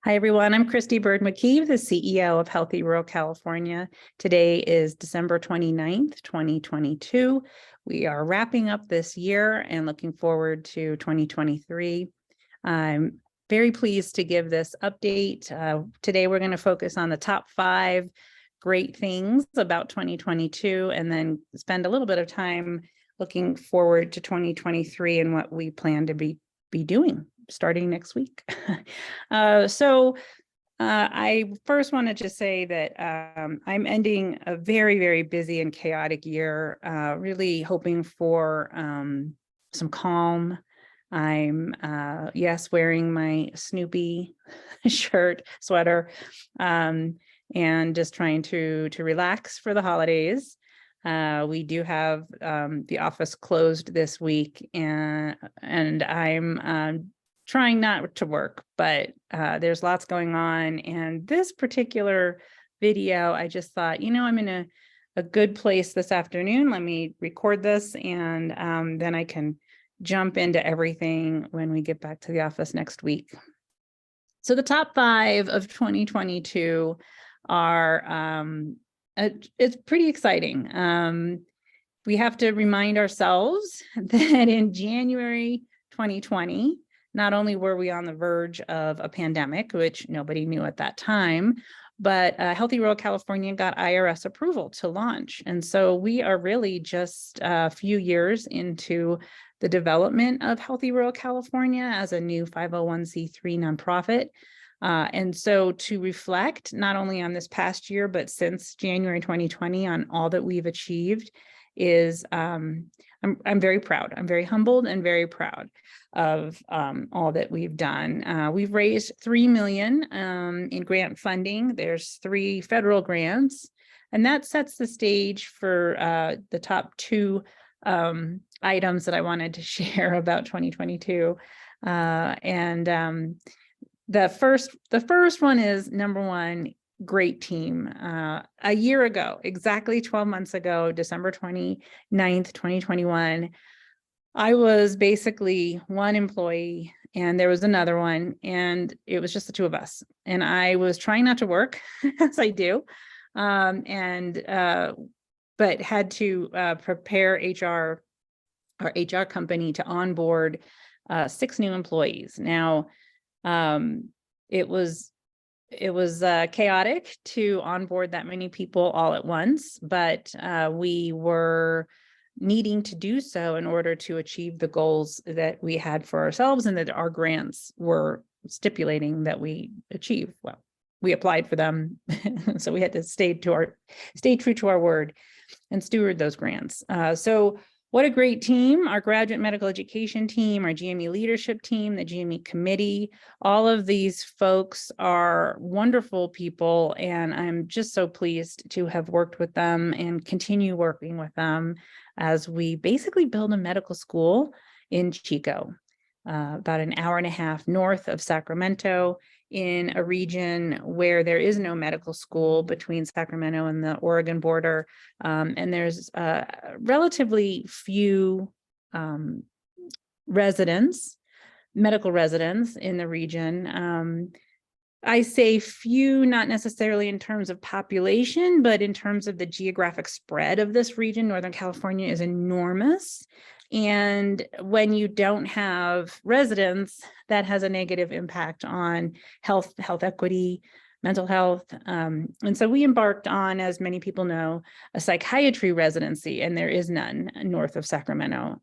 Hi, everyone. I'm Kristy Bird MaKieve, the CEO of Healthy Rural California. Today is December 29th, 2022. We are wrapping up this year and looking forward to 2023. I'm very pleased to give this update. Today, we're going to focus on the top 5 great things about 2022 and then spend a little bit of time looking forward to 2023 and what we plan to be doing starting next week. I first want to just say that I'm ending a very, very busy and chaotic year, really hoping for some calm. I'm, wearing my Snoopy sweater, and just trying to relax for the holidays. We do have the office closed this week, and I'm trying not to work, but there's lots going on. And this particular video, I just thought, I'm in a good place this afternoon. Let me record this, and then I can jump into everything when we get back to the office next week. So the top 5 of 2022 are, it's pretty exciting. We have to remind ourselves that in January 2020, not only were we on the verge of a pandemic, which nobody knew at that time, but Healthy Rural California got IRS approval to launch. And so we are really just a few years into the development of Healthy Rural California as a new 501c3 nonprofit. And so to reflect not only on this past year, but since January 2020 on all that we've achieved is, I'm very proud. I'm very humbled and very proud of all that we've done. We've raised $3 million in grant funding. There's 3 federal grants, and that sets the stage for the top 2 items that I wanted to share about 2022. The first one is, number 1, great team. A year ago, exactly 12 months ago, December 29th, 2021, I was basically one employee and there was another one, and it was just the 2 of us. And I was trying not to work, as I do, but had to prepare our HR company to onboard 6 new employees. Now, it was chaotic to onboard that many people all at once, but we were needing to do so in order to achieve the goals that we had for ourselves and that our grants were stipulating that we achieve. Well, we applied for them, so we had to stay true to our word and steward those grants. So what a great team, our graduate medical education team, our GME leadership team, the GME committee. All of these folks are wonderful people, and I'm just so pleased to have worked with them and continue working with them as we basically build a medical school in Chico, about an hour and a half north of Sacramento, in a region where there is no medical school between Sacramento and the Oregon border. And there's relatively few medical residents in the region. I say few, not necessarily in terms of population, but in terms of the geographic spread of this region. Northern California is enormous. And when you don't have residents, that has a negative impact on health equity, mental health. And so we embarked on, as many people know, a psychiatry residency, and there is none north of Sacramento.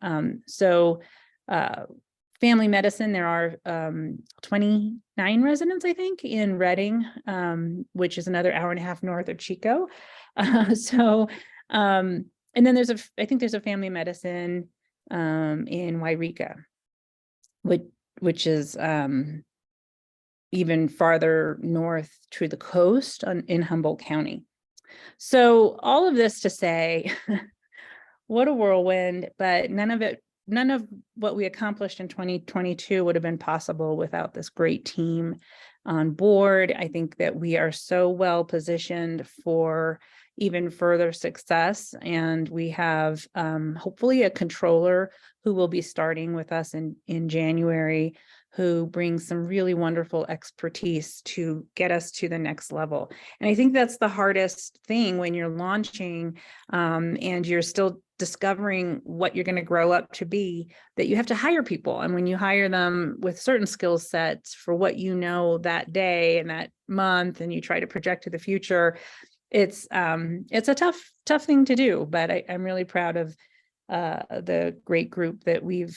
Family medicine, there are 29 residents, I think, in Redding, which is another hour and a half north of Chico. And then I think there's a family medicine in Wairika, which is even farther north to the coast in Humboldt County. So all of this to say, what a whirlwind, but none of what we accomplished in 2022 would have been possible without this great team on board. I think that we are so well positioned for even further success, and we have hopefully a controller who will be starting with us in January, who brings some really wonderful expertise to get us to the next level. And I think that's the hardest thing when you're launching and you're still discovering what you're going to grow up to be, that you have to hire people. And when you hire them with certain skill sets for what you know that day and that month, and you try to project to the future, it's a tough thing to do. But I'm really proud of the great group that we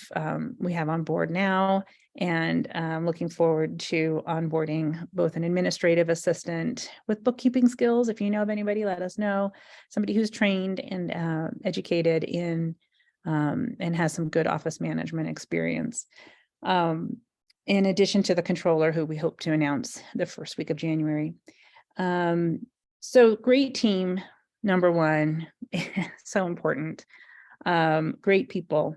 have on board now, and looking forward to onboarding both an administrative assistant with bookkeeping skills. If you know of anybody, let us know. Somebody who's trained and educated in and has some good office management experience. In addition to the controller, who we hope to announce the first week of January. So great team, number one, so important. Great people.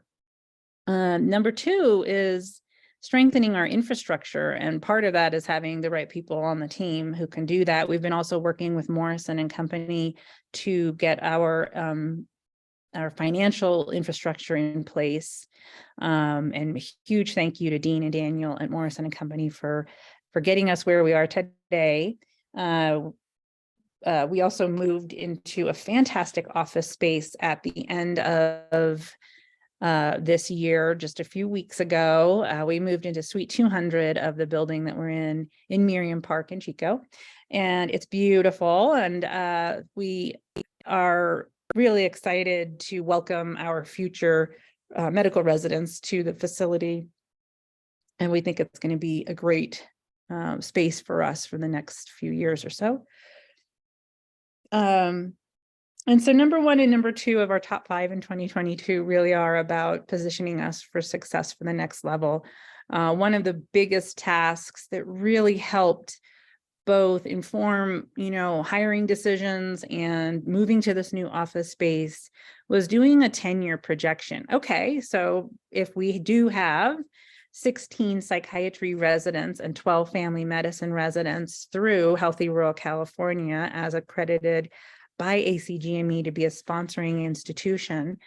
Number two is strengthening our infrastructure. And part of that is having the right people on the team who can do that. We've been also working with Morrison and Company to get our financial infrastructure in place. And a huge thank you to Dean and Daniel at Morrison and Company for getting us where we are today. We also moved into a fantastic office space at the end of this year, just a few weeks ago. We moved into Suite 200 of the building that we're in Miriam Park in Chico. And it's beautiful. And we are really excited to welcome our future medical residents to the facility. And we think it's going to be a great space for us for the next few years or so. And so number one and number two of our top 5 in 2022 really are about positioning us for success for the next level. One of the biggest tasks that really helped both inform, hiring decisions and moving to this new office space was doing a 10-year projection. Okay, so if we do have 16 psychiatry residents and 12 family medicine residents through Healthy Rural California as accredited by ACGME to be a sponsoring institution,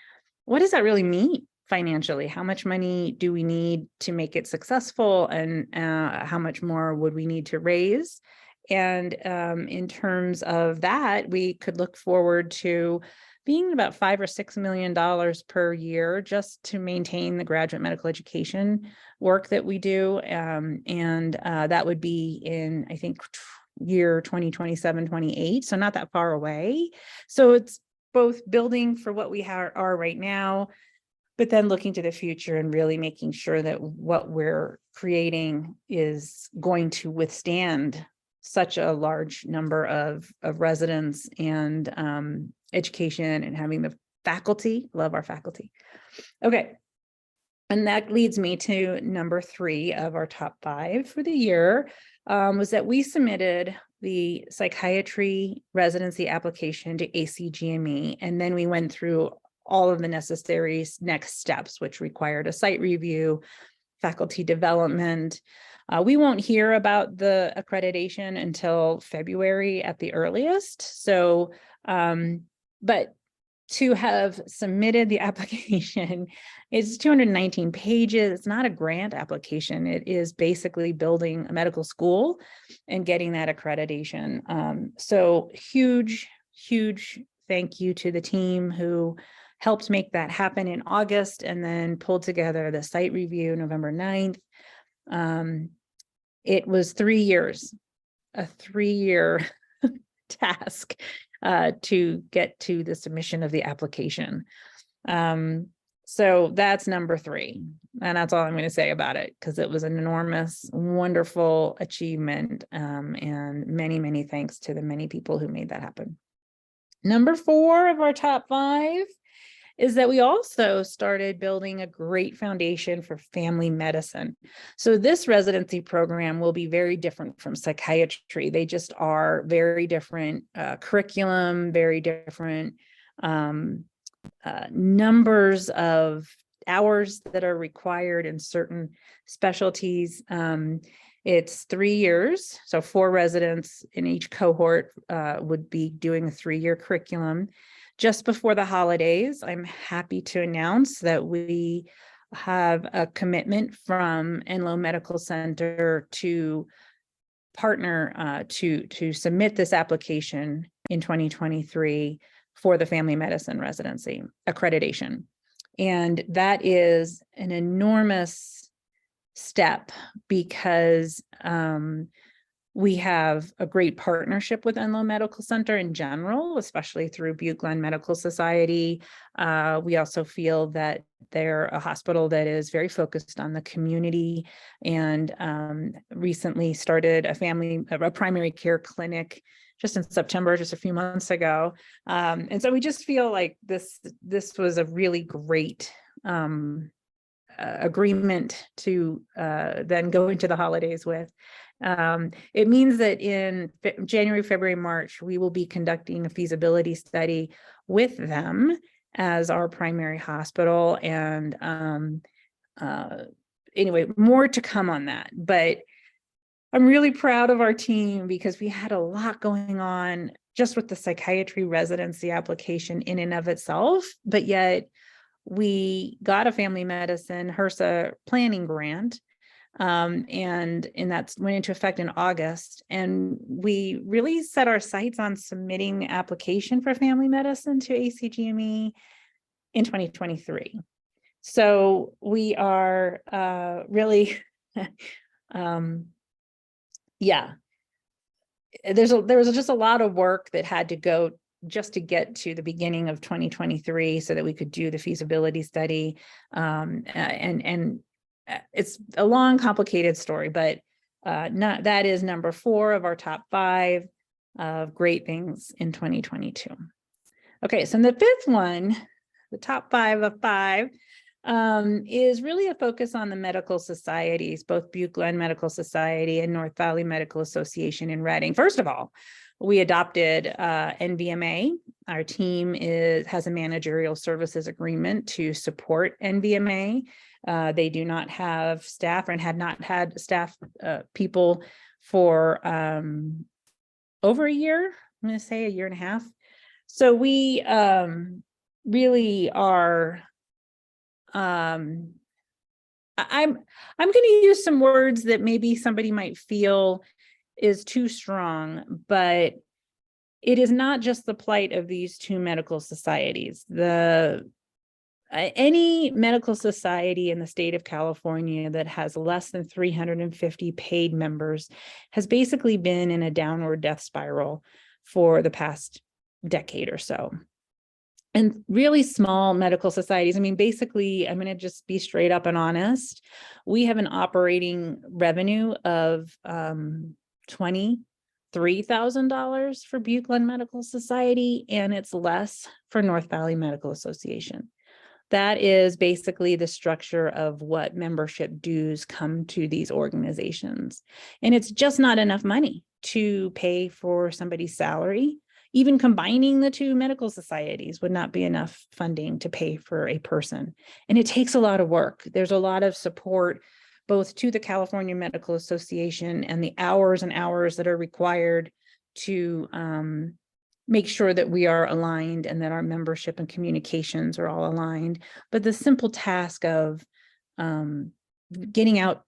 what does that really mean financially? How much money do we need to make it successful, and how much more would we need to raise? And in terms of that, we could look forward to being about $5 or $6 million per year just to maintain the graduate medical education work that we do. And that would be in, I think, year 2027, 28. So not that far away. So it's both building for what we are right now, but then looking to the future and really making sure that what we're creating is going to withstand such a large number of residents and education, and having the faculty, love our faculty. Okay. And that leads me to number 3 of our top 5 for the year, was that we submitted the psychiatry residency application to ACGME. And then we went through all of the necessary next steps, which required a site review, faculty development. We won't hear about the accreditation until February at the earliest. So, but to have submitted the application, it's 219 pages. It's not a grant application. It is basically building a medical school and getting that accreditation. So huge thank you to the team who helped make that happen in August, and then pulled together the site review November 9th. It was 3 years, a 3-year task to get to the submission of the application. So that's number 3. And that's all I'm going to say about it, because it was an enormous, wonderful achievement. And many thanks to the many people who made that happen. Number 4 of our top 5 is that we also started building a great foundation for family medicine. So this residency program will be very different from psychiatry. They just are very different curriculum, very different numbers of hours that are required in certain specialties. It's 3 years. So 4 residents in each cohort would be doing a 3-year curriculum. Just before the holidays, I'm happy to announce that we have a commitment from Enloe Medical Center to partner to submit this application in 2023 for the family medicine residency accreditation. And that is an enormous step because we have a great partnership with Enloe Medical Center in general, especially through Butte-Glenn Medical Society. We also feel that they're a hospital that is very focused on the community and recently started a primary care clinic just in September, just a few months ago. And so we just feel like this was a really great agreement to then go into the holidays with. It means that in January, February, March, we will be conducting a feasibility study with them as our primary hospital. And anyway, more to come on that. But I'm really proud of our team because we had a lot going on just with the psychiatry residency application in and of itself, but yet we got a family medicine HRSA planning grant. And that went into effect in August. And we really set our sights on submitting the application for family medicine to ACGME in 2023. So we are really, there was just a lot of work that had to go just to get to the beginning of 2023 so that we could do the feasibility study. And it's a long, complicated story, but that is number 4 of our top 5 of great things in 2022. Okay, so the 5th one, the top 5 of 5, is really a focus on the medical societies, both Butte-Glenn Medical Society and North Valley Medical Association in Reading. First of all, we adopted NVMA. Our team has a managerial services agreement to support NVMA. They do not have staff and had not had staff people for over a year. I'm going to say a year and a half. So we really are. I'm going to use some words that maybe somebody might feel is too strong, but it is not just the plight of these 2 medical societies. Any medical society in the state of California that has less than 350 paid members has basically been in a downward death spiral for the past decade or so. And really small medical societies, I mean, basically, I'm going to just be straight up and honest. We have an operating revenue of $23,000 for Butte-Glenn Medical Society, and it's less for North Valley Medical Association. That is basically the structure of what membership dues come to these organizations. And it's just not enough money to pay for somebody's salary. Even combining the 2 medical societies would not be enough funding to pay for a person. And it takes a lot of work. There's a lot of support both to the California Medical Association and the hours and hours that are required to make sure that we are aligned and that our membership and communications are all aligned. But the simple task of getting out,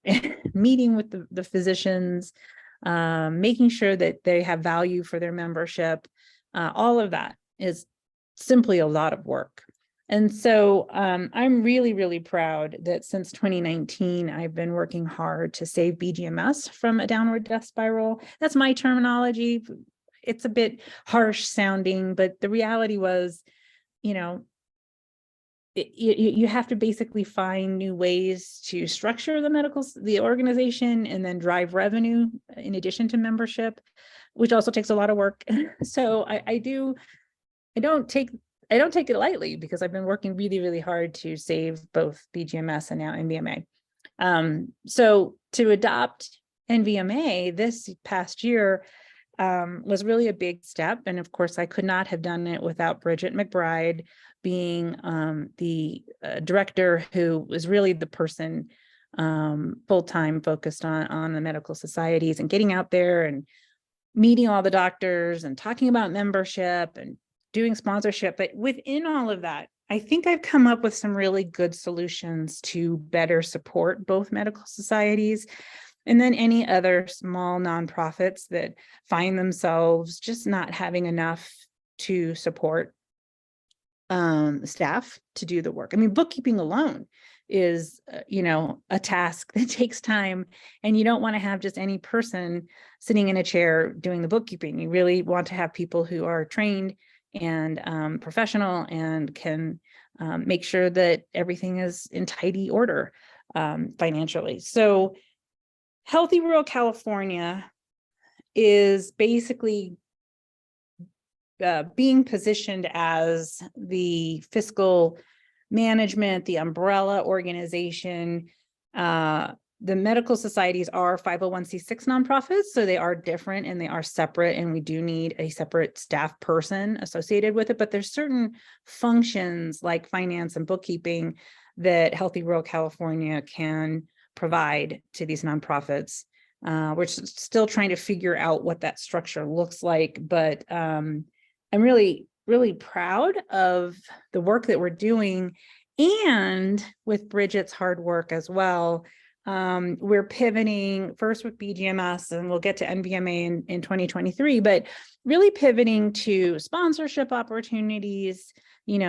meeting with the physicians, making sure that they have value for their membership, all of that is simply a lot of work. And so I'm really, really proud that since 2019, I've been working hard to save BGMS from a downward death spiral. That's my terminology. It's a bit harsh sounding, but the reality was, you know, you have to basically find new ways to structure the organization and then drive revenue in addition to membership, which also takes a lot of work. So I don't take it lightly because I've been working really, really hard to save both BGMS and now NVMA. So to adopt NVMA this past year was really a big step. And of course, I could not have done it without Bridget McBride being the director who was really the person full-time focused on the medical societies and getting out there and meeting all the doctors and talking about membership and doing sponsorship. But within all of that, I think I've come up with some really good solutions to better support both medical societies and then any other small nonprofits that find themselves just not having enough to support staff to do the work. I mean, bookkeeping alone is, a task that takes time, and you don't want to have just any person sitting in a chair doing the bookkeeping. You really want to have people who are trained and professional and can make sure that everything is in tidy order financially. So Healthy Rural California is basically being positioned as the fiscal management, the umbrella organization. The medical societies are 501c6 nonprofits, so they are different and they are separate, and we do need a separate staff person associated with it. But there's certain functions like finance and bookkeeping that Healthy Rural California can provide to these nonprofits. We're still trying to figure out what that structure looks like, but I'm really, really proud of the work that we're doing, and with Bridget's hard work as well. We're pivoting first with BGMS, and we'll get to NBMA in 2023, but really pivoting to sponsorship opportunities,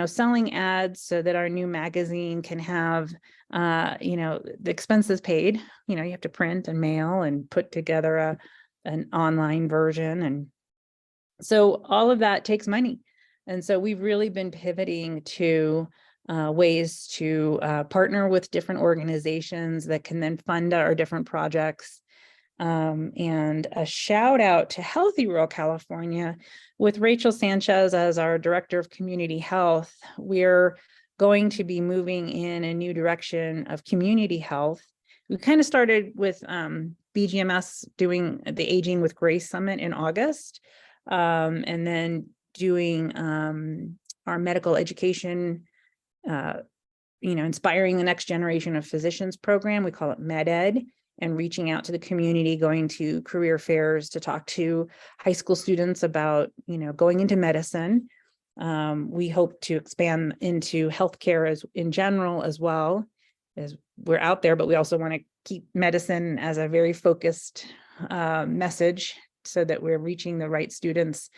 selling ads so that our new magazine can have, the expenses paid. You have to print and mail and put together an online version. And so all of that takes money. And so we've really been pivoting to ways to partner with different organizations that can then fund our different projects. And a shout out to Healthy Rural California with Rachel Sanchez as our Director of Community Health. We're going to be moving in a new direction of community health. We kind of started with BGMS doing the Aging with Grace Summit in August, and then doing our medical education, inspiring the next generation of physicians program. We call it MedEd, and reaching out to the community, going to career fairs to talk to high school students about, going into medicine. We hope to expand into healthcare as in general as well, as we're out there, but we also want to keep medicine as a very focused message so that we're reaching the right students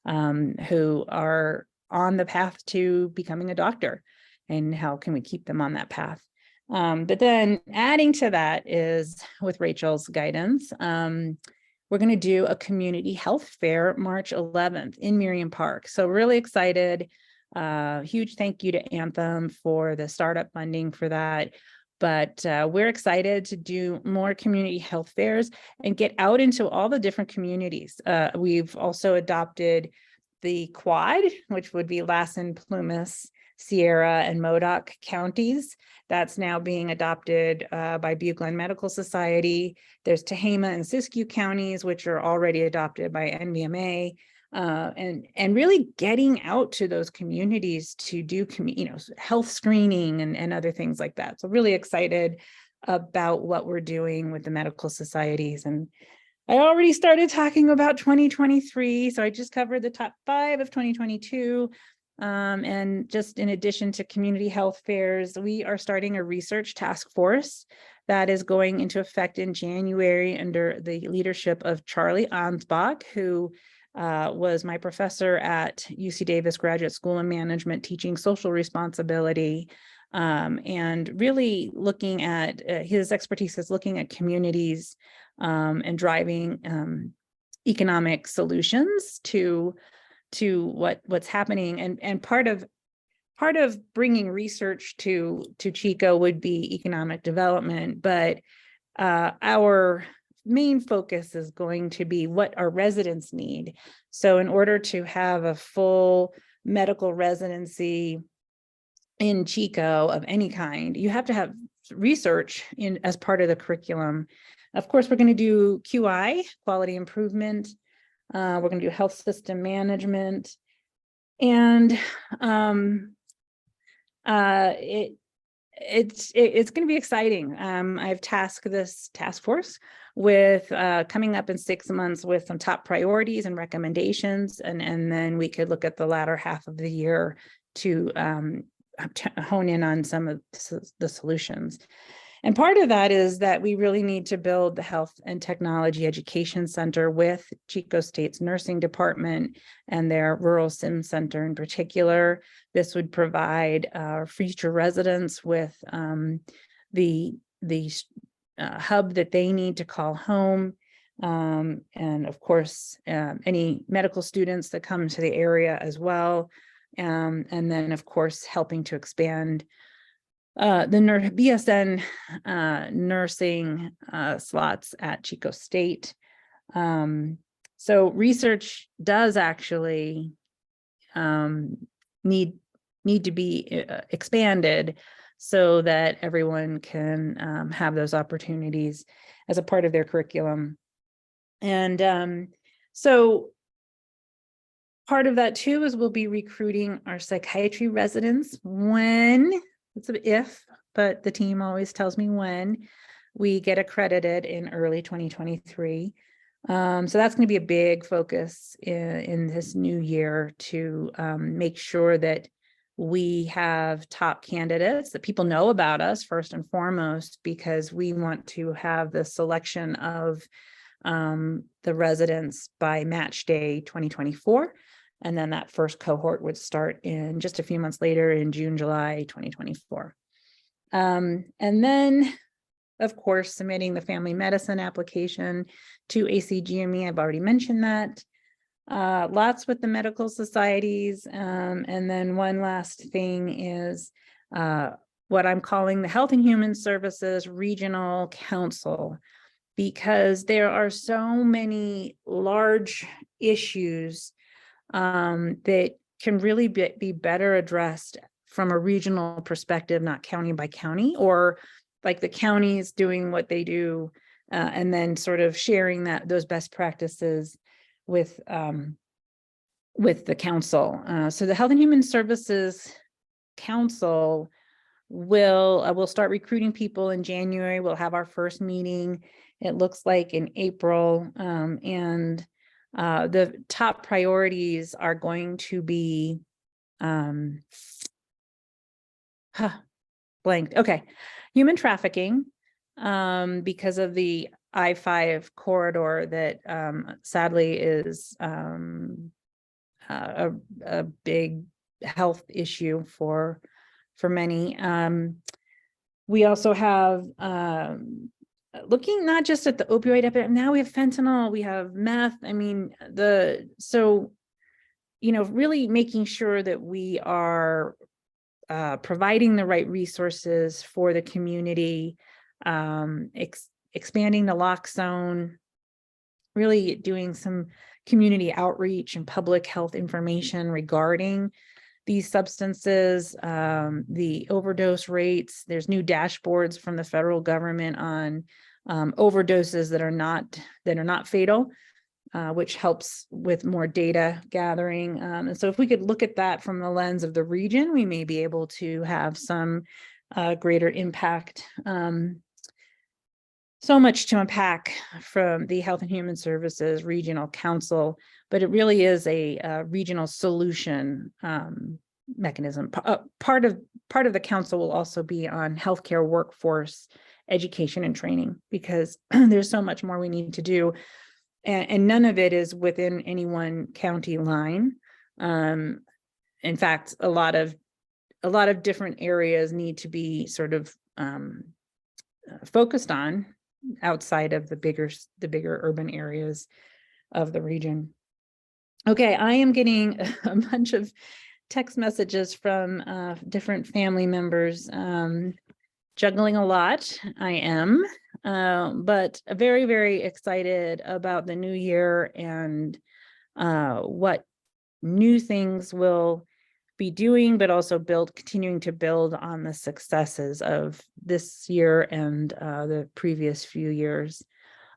who are on the path to becoming a doctor, and how can we keep them on that path. But then adding to that is, with Rachel's guidance, we're going to do a community health fair March 11th in Miriam Park. So really excited. Huge thank you to Anthem for the startup funding for that. But we're excited to do more community health fairs and get out into all the different communities. We've also adopted the Quad, which would be Lassen, Plumas, Sierra, and Modoc counties. That's now being adopted by Butte-Glenn Medical Society. There's Tehama and Siskiyou counties, which are already adopted by NBMA. And really getting out to those communities to do health screening and other things like that. So really excited about what we're doing with the medical societies. And I already started talking about 2023. So I just covered the top 5 of 2022. And just in addition to community health fairs, we are starting a research task force that is going into effect in January under the leadership of Charlie Ansbach, who was my professor at UC Davis Graduate School of Management, teaching social responsibility, and really looking at his expertise is looking at communities and driving economic solutions to what's happening. And part of bringing research to Chico would be economic development, but our main focus is going to be what our residents need. So in order to have a full medical residency in Chico of any kind, you have to have research as part of the curriculum. Of course, we're going to do QI, quality improvement. We're going to do health system management, and it's going to be exciting. I've tasked this task force with coming up in 6 months with some top priorities and recommendations, and then we could look at the latter half of the year to hone in on some of the solutions. And part of that is that we really need to build the Health and Technology Education Center with Chico State's nursing department and their rural SIM center in particular. This would provide future residents with the hub that they need to call home. And of course, any medical students that come to the area as well. And then, of course, helping to expand the BSN nursing slots at Chico State. So research does actually need to be expanded so that everyone can have those opportunities as a part of their curriculum. And so part of that too is we'll be recruiting our psychiatry residents when, it's an if, but the team always tells me when we get accredited in early 2023. So that's going to be a big focus in this new year to make sure that we have top candidates, that people know about us first and foremost, because we want to have the selection of the residents by match day 2024. And then that first cohort would start in just a few months later in June, July 2024. And then, of course, submitting the family medicine application to ACGME. I've already mentioned that. Lots with the medical societies. And then one last thing is what I'm calling the Health and Human Services Regional Council, because there are so many large issues that can really be better addressed from a regional perspective, not county by county, or like the counties doing what they do, and then sort of sharing those best practices with the council. So the Health and Human Services Council will start recruiting people in January. We'll have our first meeting, it looks like, in April, and the top priorities are going to be blanked. Okay, human trafficking, because of the I-5 corridor that sadly is a big health issue for many. We also have looking not just at the opioid epidemic, now we have fentanyl, we have meth. I mean, so, you know, really making sure that we are providing the right resources for the community, expanding the lock zone, really doing some community outreach and public health information regarding these substances, the overdose rates. There's new dashboards from the federal government on overdoses that are not fatal, which helps with more data gathering. And so if we could look at that from the lens of the region, we may be able to have some greater impact. So much to unpack from the Health and Human Services Regional Council, but it really is a regional solution mechanism. Part of the council will also be on healthcare workforce education and training, because there's so much more we need to do, and none of it is within any one county line. In fact, a lot of different areas need to be sort of focused on outside of the bigger urban areas of the region. Okay, I am getting a bunch of text messages from different family members, juggling a lot. I am, but very, very excited about the new year and what new things we'll be doing, but also continuing to build on the successes of this year and the previous few years.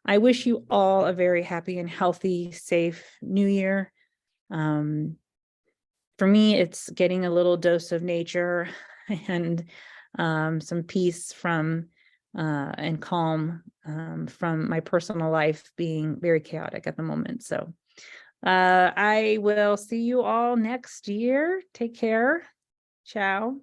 I wish you all a very happy and healthy, safe new year. For me, it's getting a little dose of nature and some peace from and calm from my personal life being very chaotic at the moment. So I will see you all next year. Take care. Ciao.